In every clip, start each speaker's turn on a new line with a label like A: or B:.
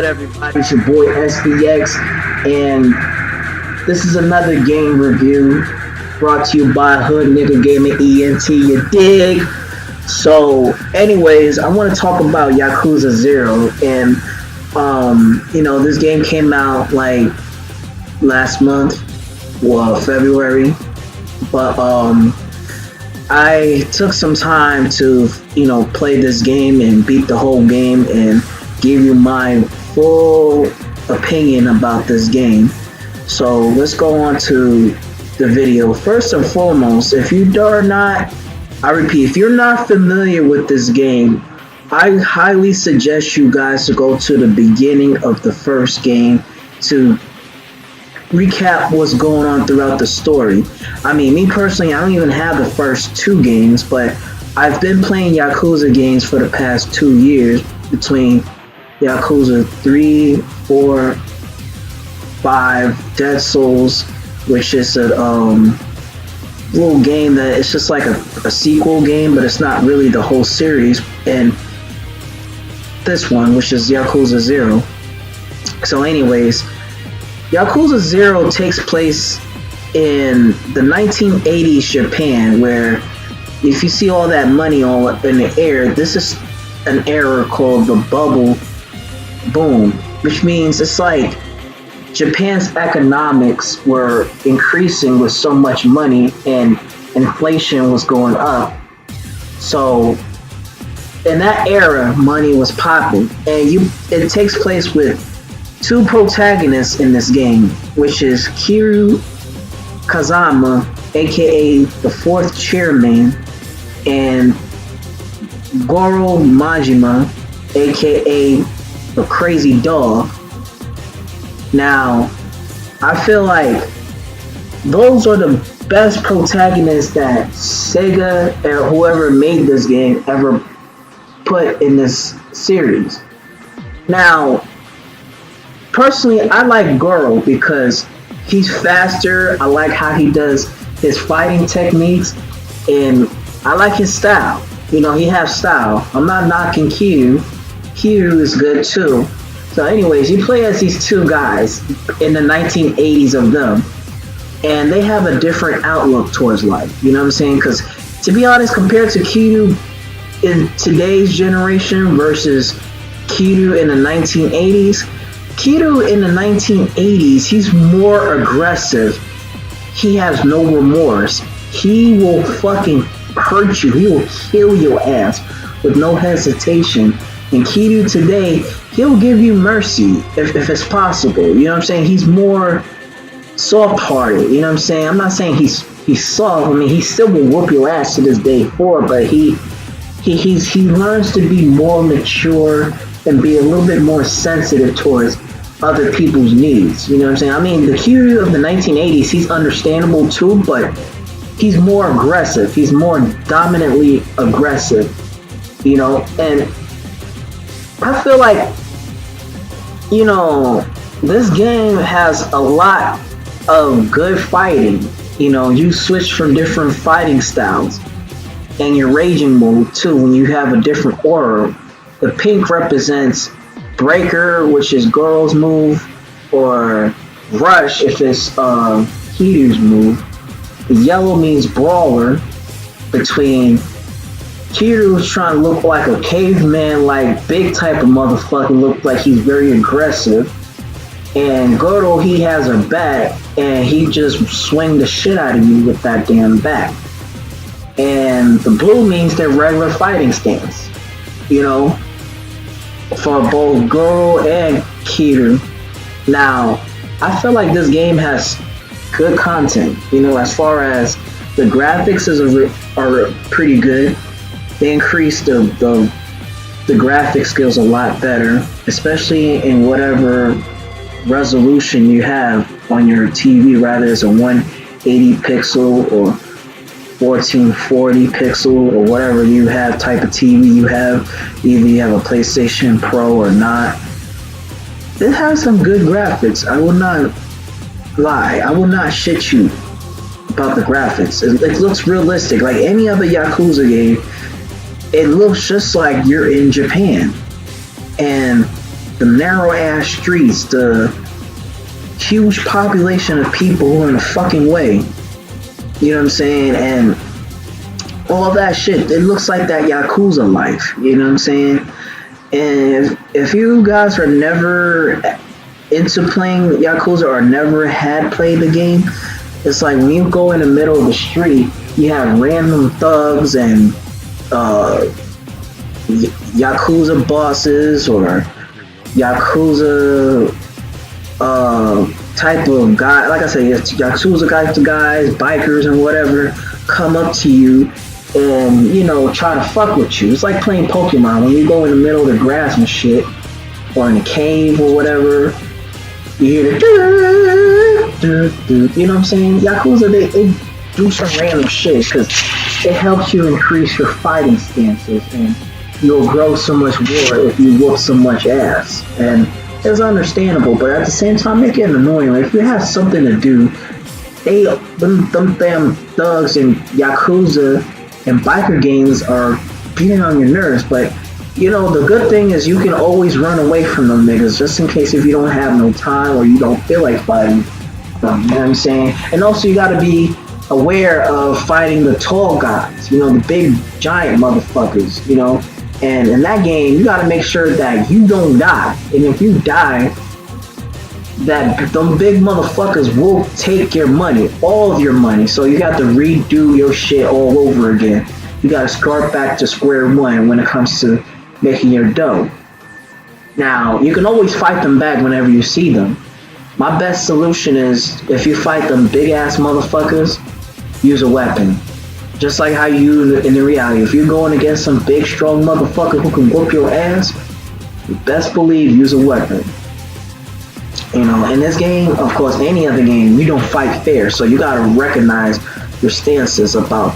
A: good, everybody? It's your boy SBX, and this is another game review brought to you by Hood Nigga Gaming ENT. You dig? So, anyways, I want to talk about Yakuza 0, and this game came out like last month, well, February, but I took some time to play this game and beat the whole game and give you my full opinion about this game. So let's go on to the video. First and foremost, if you are not, I repeat, if you're not familiar with this game, I highly suggest you guys to go to the beginning of the first game to recap what's going on throughout the story. I mean, me personally, I don't even have the first two games, but I've been playing Yakuza games for the past 2 years, between Yakuza 3, 4, 5, Dead Souls, which is a little game that it's just like a sequel game, but it's not really the whole series, and this one, which is Yakuza 0. So anyways, Yakuza 0 takes place in the 1980s Japan, where if you see all that money all up in the air, this is an era called the bubble boom, which means it's like Japan's economics were increasing with so much money and inflation was going up. So in that era, money was popping, and it takes place with two protagonists in this game, which is Kiryu Kazama, aka the fourth chairman, and Goro Majima, aka the crazy dog. Now, I feel like those are the best protagonists that Sega or whoever made this game ever put in this series. Now, personally, I like Goro because he's faster. I like how he does his fighting techniques, and I like his style. He has style. I'm not knocking Kiryu. Kiryu is good too. So anyways, you play as these two guys in the 1980s of them, and they have a different outlook towards life. You know what I'm saying? Because to be honest, compared to Kiryu in today's generation versus Kiryu in the 1980s, Kiryu in the 1980s, he's more aggressive. He has no remorse. He will fucking hurt you. He will kill your ass with no hesitation. And Kiryu today, he'll give you mercy if it's possible. You know what I'm saying? He's more soft-hearted. You know what I'm saying? I'm not saying he's soft. I mean, he still will whoop your ass to this day forward, but he learns to be more mature and be a little bit more sensitive towards other people's needs. You know what I'm saying? I mean, the Kiryu of the 1980s, he's understandable too, but he's more aggressive. He's more dominantly aggressive, and I feel like, this game has a lot of good fighting. You switch from different fighting styles, and your raging mode too when you have a different aura. The pink represents Breaker, which is Goro's move, or Rush if it's Kiryu's move. The yellow means Brawler, between Kiryu's trying to look like a caveman, like big type of motherfucker, look like he's very aggressive. And Goro, he has a bat, and he just swing the shit out of you with that damn bat. And the blue means their regular fighting stance, for both Goro and Kiryu. Now, I feel like this game has good content, as far as the graphics are pretty good. They increased the graphic skills a lot better, especially in whatever resolution you have on your TV, rather it's a 180 pixel or 1440 pixel or whatever you have type of TV you have, either you have a PlayStation Pro or not. It has some good graphics. I will not lie. I will not shit you about the graphics. It looks realistic, like any other Yakuza game. It looks just like you're in Japan. And the narrow ass streets, the huge population of people who are in the fucking way. You know what I'm saying? And all that shit, it looks like that Yakuza life. You know what I'm saying? And if you guys are never into playing Yakuza or never had played the game, it's like when you go in the middle of the street, you have random thugs and Yakuza bosses or Yakuza type of guy. Like I say, it's Yakuza type of guys, bikers and whatever, come up to you and, you know, try to fuck with you. It's like playing Pokemon when you go in the middle of the grass and shit, or in a cave or whatever. You hear the you know what I'm saying? Yakuza, they do some random shit because it helps you increase your fighting stances, and you'll grow so much more if you whoop so much ass. And it's understandable, but at the same time, it getting annoying. Like, if you have something to do, them damn thugs and Yakuza and biker games are beating on your nerves. But you know, the good thing is you can always run away from them niggas just in case if you don't have no time or you don't feel like fighting them. You know what I'm saying? And also, you gotta be aware of fighting the tall guys, you know, the big giant motherfuckers, you know. And in that game, you gotta make sure that you don't die. And if you die, that them big motherfuckers will take your money, all of your money. So you got to redo your shit all over again. You gotta start back to square one when it comes to making your dough. Now, you can always fight them back whenever you see them. My best solution is, if you fight them big ass motherfuckers, use a weapon. Just like how you in the reality. If you're going against some big strong motherfucker who can whoop your ass, you best believe use a weapon. You know, in this game, of course, any other game, you don't fight fair, so you gotta recognize your stances about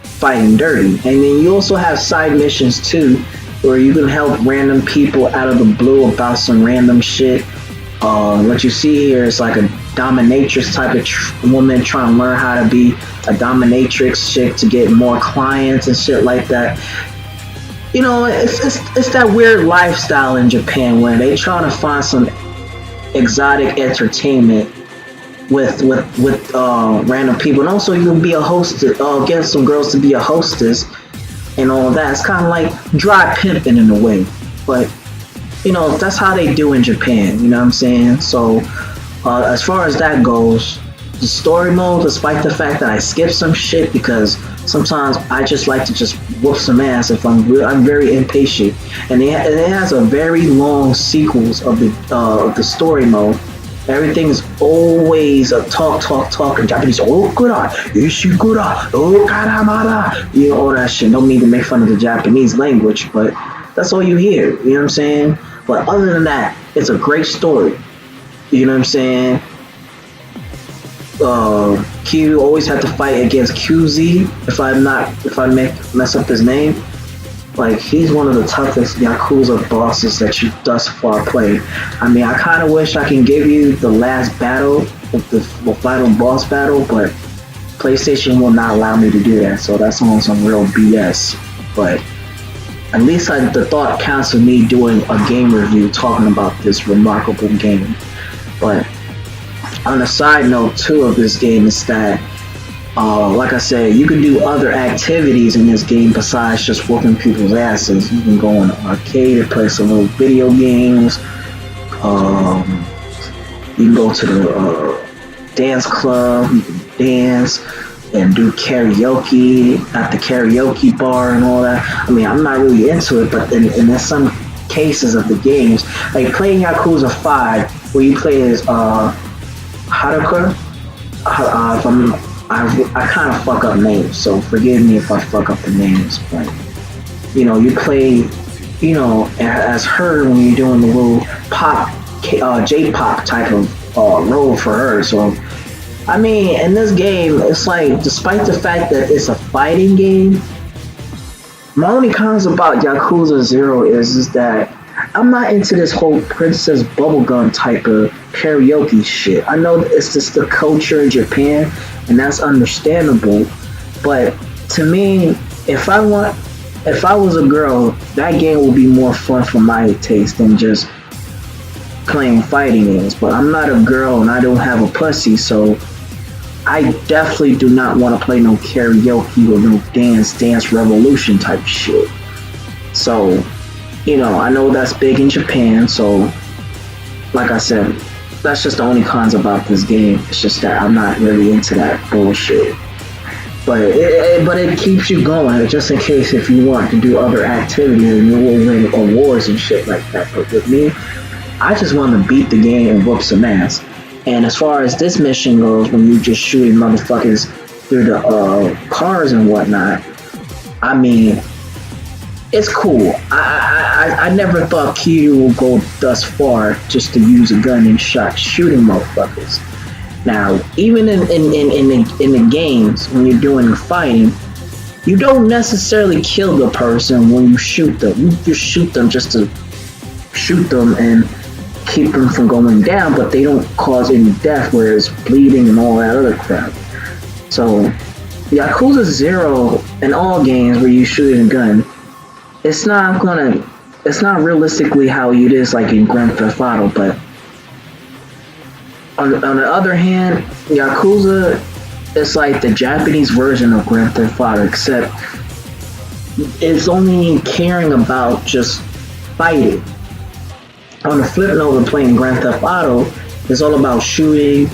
A: fighting dirty. And then you also have side missions too, where you can help random people out of the blue about some random shit. What you see here is like a dominatrix type of woman trying to learn how to be a dominatrix chick to get more clients and shit like that. You know, it's that weird lifestyle in Japan where they try to find some exotic entertainment with random people. And also, you can be a hostess, get some girls to be a hostess and all that. It's kind of like dry pimping in a way, but you know, that's how they do in Japan. You know what I'm saying? So as far as that goes, the story mode, despite the fact that I skip some shit because sometimes I just like to just whoop some ass if I'm very impatient, and it has a very long sequels of the story mode. Everything is always a talk in Japanese. Okura, ishikura, okaramara. You know, all that shit. Don't mean to make fun of the Japanese language, but that's all you hear. You know what I'm saying? But other than that, it's a great story. You know what I'm saying? Q always had to fight against QZ if I mess up his name. Like, he's one of the toughest Yakuza bosses that you thus far played. I mean, I kind of wish I can give you the last battle, the final boss battle, but PlayStation will not allow me to do that, so that's on some real BS. But at least the thought counts of me doing a game review talking about this remarkable game. But on a side note too of this game is that, like I said, you can do other activities in this game besides just whooping people's asses. You can go in the arcade and play some little video games. You can go to the dance club, you can dance and do karaoke at the karaoke bar and all that. I mean, I'm not really into it, but in some cases of the games, like playing Yakuza 5, where you play as Haruka. I kind of fuck up names, so forgive me if I fuck up the names, but you know, you play, you know, as her when you're doing the little pop, J-pop type of role for her. So I mean, in this game, it's like, despite the fact that it's a fighting game, my only cons about Yakuza 0 is that I'm not into this whole Princess Bubblegum type of karaoke shit. I know it's just the culture in Japan, and that's understandable, but to me, if I was a girl, that game would be more fun for my taste than just playing fighting games, but I'm not a girl and I don't have a pussy, so I definitely do not want to play no karaoke or no Dance Revolution type shit. So, I know that's big in Japan, so like I said, that's just the only cons about this game. It's just that I'm not really into that bullshit. But it keeps you going, just in case if you want to do other activities and you will win awards and shit like that. But with me, I just want to beat the game and whoop some ass. And as far as this mission goes, when you just shooting motherfuckers through the cars and whatnot, I mean, it's cool. I never thought Kiryu would go thus far just to use a gun and shooting motherfuckers. Now, even in the games, when you're doing the fighting, you don't necessarily kill the person when you shoot them. You just shoot them just to shoot them and keep them from going down, but they don't cause any death where it's bleeding and all that other crap. So, Yakuza 0 and all games where you shoot a gun, it's not realistically how it is like in Grand Theft Auto, but on the other hand, Yakuza is like the Japanese version of Grand Theft Auto, except it's only caring about just fighting. On the flip note of playing Grand Theft Auto, it's all about shooting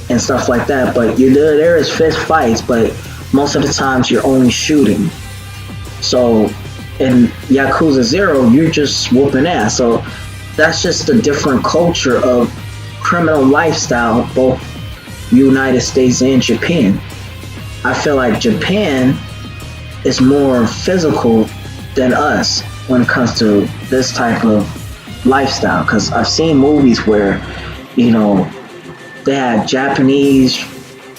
A: and stuff like that, but there is fist fights, but most of the times you're only shooting. So in Yakuza 0, you're just whooping ass. So that's just a different culture of criminal lifestyle, both United States and Japan. I feel like Japan is more physical than us when it comes to this type of lifestyle, because I've seen movies where they had Japanese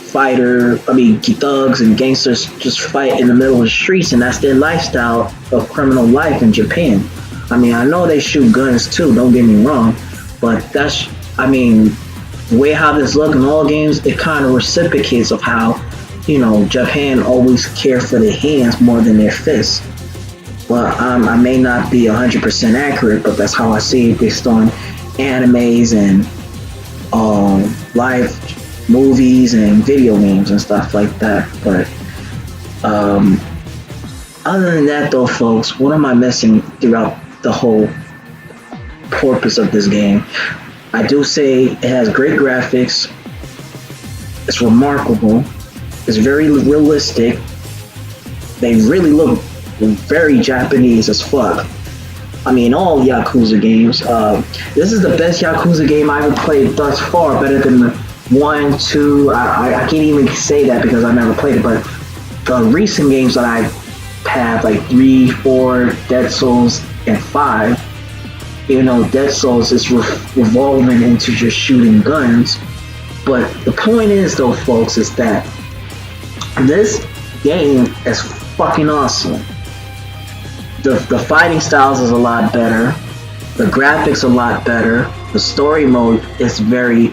A: thugs and gangsters just fight in the middle of the streets, and that's their lifestyle of criminal life in Japan. I mean, I know they shoot guns too, don't get me wrong, but the way how this look in all games, it kind of reciprocates of how, Japan always care for their hands more than their fists. Well, I may not be 100% accurate, but that's how I see it based on animes and live movies and video games and stuff like that. But other than that though, folks, what am I missing throughout the whole purpose of this game? I do say it has great graphics, it's remarkable, it's very realistic, they really look very Japanese as fuck. I mean, all Yakuza games. This is the best Yakuza game I've ever played thus far, better than the 1, 2. I can't even say that because I never played it, but the recent games that I've had, like 3, 4, Dead Souls, and 5, Dead Souls is revolving into just shooting guns. But the point is, though, folks, is that this game is fucking awesome. The fighting styles is a lot better. The graphics a lot better. The story mode is very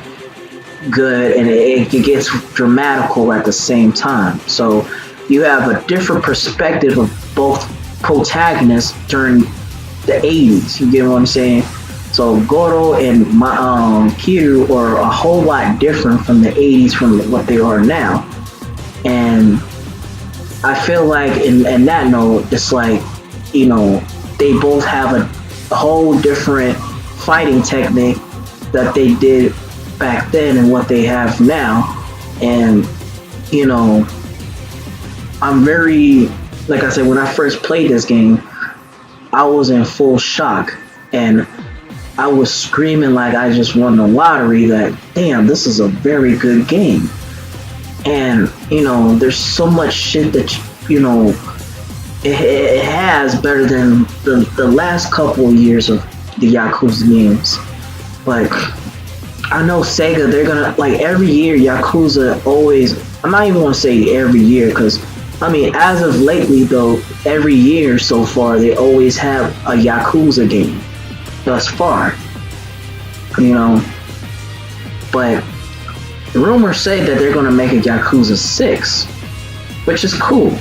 A: good, and it gets dramatical at the same time. So you have a different perspective of both protagonists during the 80s. You get what I'm saying? So Goro and Kiryu are a whole lot different from the 80s from what they are now. And I feel like in that note, it's like, they both have a whole different fighting technique that they did back then and what they have now. And, I'm very, like I said, when I first played this game, I was in full shock. And I was screaming like I just won the lottery that, damn, this is a very good game. And, there's so much shit that, it has better than the last couple of years of the Yakuza games. Like, I know Sega, they're gonna, like, every year Yakuza always, I'm not even gonna say every year, because as of lately though, every year so far they always have a Yakuza game thus far, but rumors say that they're gonna make a Yakuza 6, which is cool.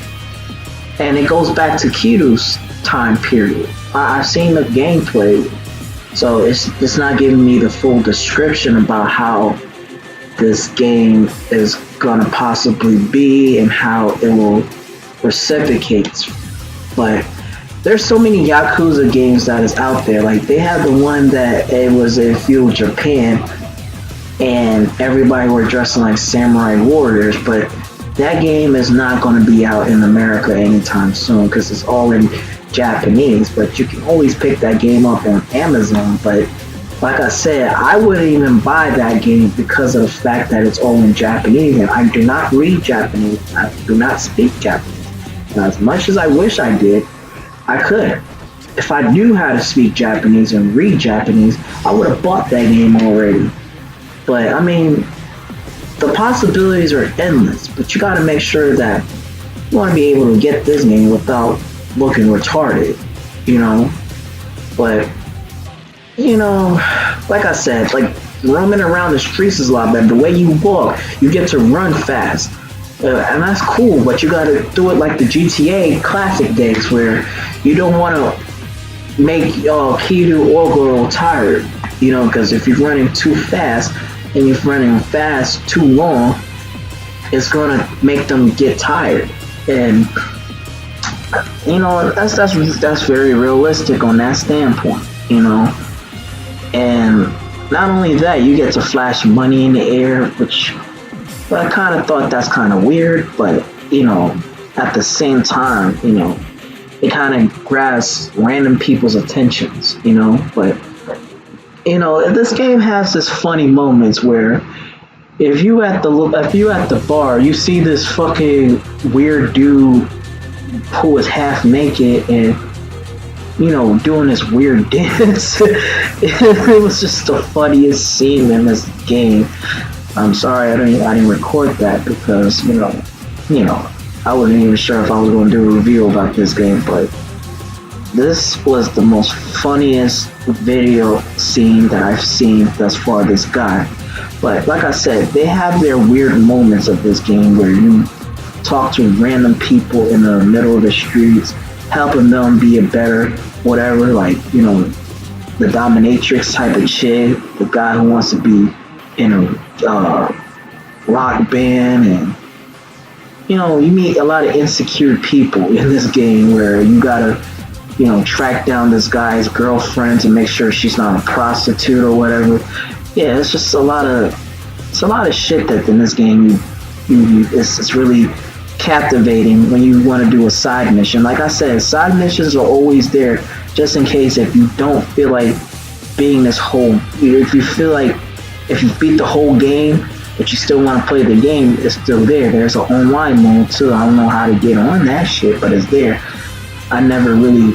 A: And it goes back to Kiryu's time period. I've seen the gameplay, So it's not giving me the full description about how this game is gonna possibly be and how it will reciprocate. But there's so many Yakuza games that is out there. Like they had the one that it was in feudal Japan and everybody were dressing like samurai warriors, but that game is not going to be out in America anytime soon because it's all in Japanese. But you can always pick that game up on Amazon. But like I said, I wouldn't even buy that game because of the fact that it's all in Japanese, and I do not read Japanese. I do not speak Japanese. And as much as I wish I did, I could. If I knew how to speak Japanese and read Japanese, I would have bought that game already. But I mean, the possibilities are endless, but you gotta make sure that you wanna be able to get this game without looking retarded, you know? But, you know, like I said, like roaming around the streets is a lot better. The way you walk, you get to run fast. And that's cool, but you gotta do it like the GTA classic days where you don't wanna make Kiryu or Goro tired, you know, because if you're running too fast, and you're running fast too long, it's gonna make them get tired. And you know, that's very realistic on that standpoint, you know. And not only that, you get to flash money in the air, which I kind of thought that's kind of weird, but you know, at the same time, you know, it kind of grabs random people's attentions, you know. But you know, this game has this funny moments where if you at the bar, you see this fucking weird dude who is half naked and you know doing this weird dance. It was just the funniest scene in this game. I'm sorry I didn't record that because you know I wasn't even sure if I was going to do a review about this game, but this was the most funniest video scene that I've seen thus far, this guy. But like I said, they have their weird moments of this game where you talk to random people in the middle of the streets, helping them be a better whatever, like, you know, the dominatrix type of chick, the guy who wants to be in a rock band, and you know, you meet a lot of insecure people in this game where you gotta, you know, track down this guy's girlfriend to make sure she's not a prostitute or whatever. Yeah, it's just a lot of shit that in this game it's really captivating when you want to do a side mission. Like I said, side missions are always there just in case if you don't feel like being this whole, if you feel like if you beat the whole game but you still want to play the game, it's still there. There's an online mode too. I don't know how to get on that shit, but it's there. I never really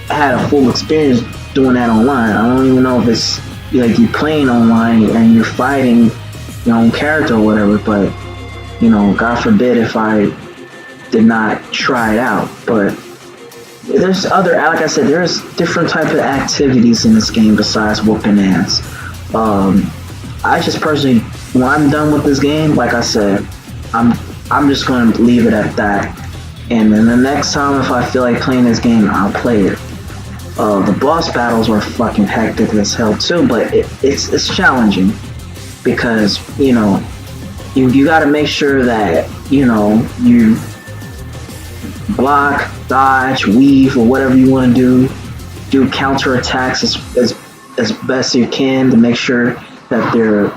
A: had a full experience doing that online. I don't even know if it's like you playing online and you're fighting your own character or whatever, but you know, God forbid if I did not try it out. But there's other, like I said, there's different type of activities in this game besides whooping ass. I just personally, when I'm done with this game, like I said, I'm just going to leave it at that. And then the next time if I feel like playing this game, I'll play it. The boss battles were fucking hectic as hell too, but it's challenging because, you know, you got to make sure that, you know, you block, dodge, weave, or whatever you want to do counter attacks as best you can to make sure that their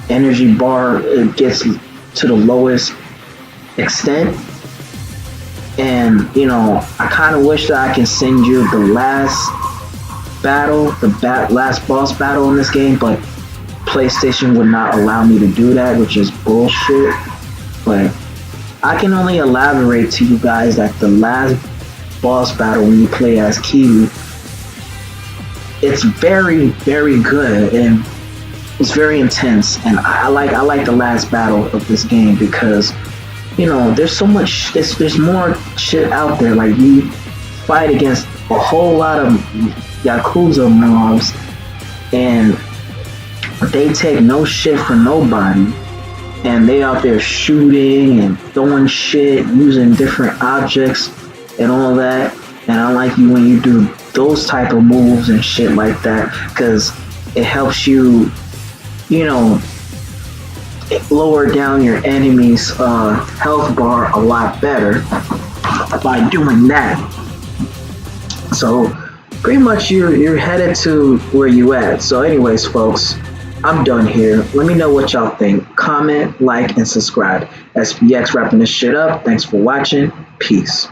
A: energy bar gets to the lowest extent. And you know, I kind of wish that I can send you the last battle, last boss battle in this game, but PlayStation would not allow me to do that, which is bullshit. But I can only elaborate to you guys that the last boss battle when you play as Kiryu, it's very, very good and it's very intense. And I like the last battle of this game because, you know, there's so much, there's more shit out there. Like, you fight against a whole lot of Yakuza mobs and they take no shit from nobody, and they out there shooting and throwing shit, using different objects and all that. And I like you when you do those type of moves and shit like that, because it helps you, you know, lower down your enemy's health bar a lot better by doing that. So pretty much you're headed to where you at. So anyways, folks, I'm done here. Let me know what y'all think. Comment, like, and subscribe. SPX wrapping this shit up. Thanks for watching. Peace.